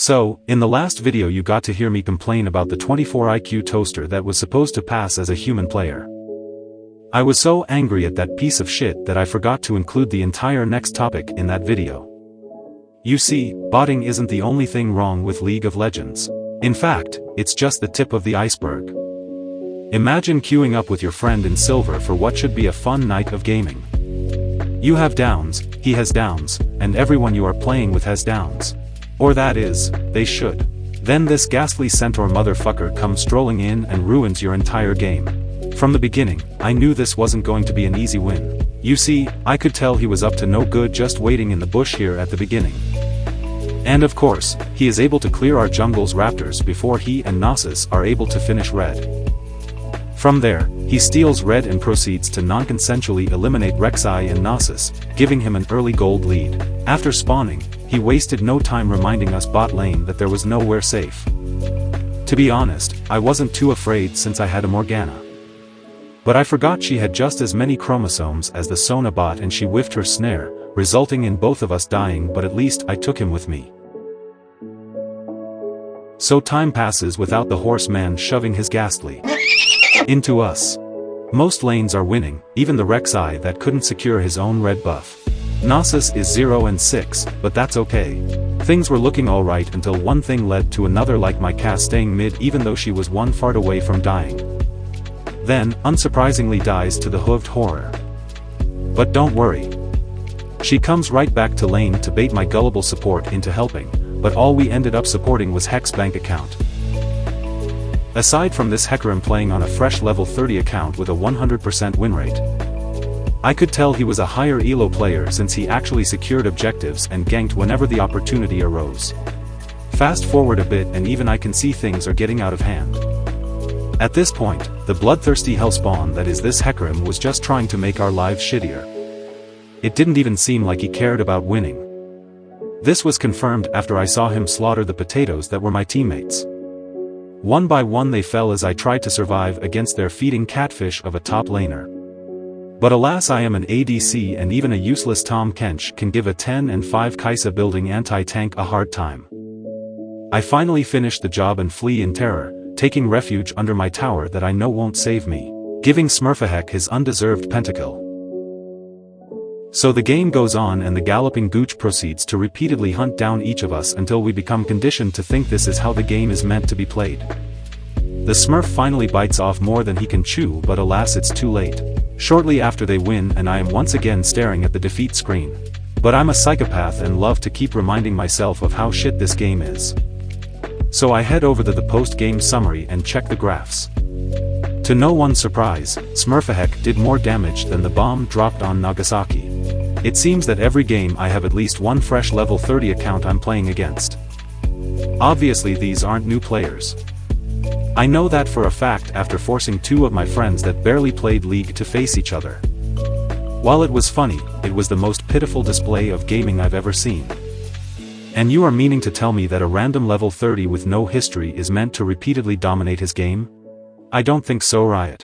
So, in the last video you got to hear me complain about the 24 IQ toaster that was supposed to pass as a human player. I was so angry at that piece of shit that I forgot to include the entire next topic in that video. You see, botting isn't the only thing wrong with League of Legends. In fact, it's just the tip of the iceberg. Imagine queuing up with your friend in silver for what should be a fun night of gaming. You have downs, he has downs, and everyone you are playing with has downs. Or that is, they should. Then this ghastly centaur motherfucker comes strolling in and ruins your entire game. From the beginning, I knew this wasn't going to be an easy win. You see, I could tell he was up to no good just waiting in the bush here at the beginning. And of course, he is able to clear our jungle's raptors before he and Nasus are able to finish red. From there, he steals red and proceeds to non-consensually eliminate Rek'Sai and Nasus, giving him an early gold lead. After spawning, he wasted no time reminding us bot lane that there was nowhere safe. To be honest, I wasn't too afraid since I had a Morgana. But I forgot she had just as many chromosomes as the Sona bot and she whiffed her snare, resulting in both of us dying, but at least I took him with me. So time passes without the horseman shoving his ghastly into us. Most lanes are winning, even the Rek'Sai that couldn't secure his own red buff. Nasus is 0 and 6, but that's okay. Things were looking alright until one thing led to another, like my Cass staying mid even though she was one fart away from dying. Then, unsurprisingly dies to the hooved horror. But don't worry. She comes right back to lane to bait my gullible support into helping, but all we ended up supporting was Hex bank account. Aside from this, Hecarim playing on a fresh level 30 account with a 100% win rate. I could tell he was a higher elo player since he actually secured objectives and ganked whenever the opportunity arose. Fast forward a bit and even I can see things are getting out of hand. At this point, the bloodthirsty hellspawn that is this Hecarim was just trying to make our lives shittier. It didn't even seem like he cared about winning. This was confirmed after I saw him slaughter the potatoes that were my teammates. One by one they fell as I tried to survive against their feeding catfish of a top laner. But alas, I am an ADC and even a useless Tom Kench can give a 10 and 5 Kai'Sa building anti-tank a hard time. I finally finish the job and flee in terror, taking refuge under my tower that I know won't save me, giving Smurfahek his undeserved pentakill. So the game goes on and the galloping gooch proceeds to repeatedly hunt down each of us until we become conditioned to think this is how the game is meant to be played. The Smurf finally bites off more than he can chew, but alas, it's too late. Shortly after they win and I am once again staring at the defeat screen. But I'm a psychopath and love to keep reminding myself of how shit this game is. So I head over to the post-game summary and check the graphs. To no one's surprise, Smurfahek did more damage than the bomb dropped on Nagasaki. It seems that every game I have at least one fresh level 30 account I'm playing against. Obviously these aren't new players. I know that for a fact after forcing two of my friends that barely played League to face each other. While it was funny, it was the most pitiful display of gaming I've ever seen. And you are meaning to tell me that a random level 30 with no history is meant to repeatedly dominate his game? I don't think so, Riot.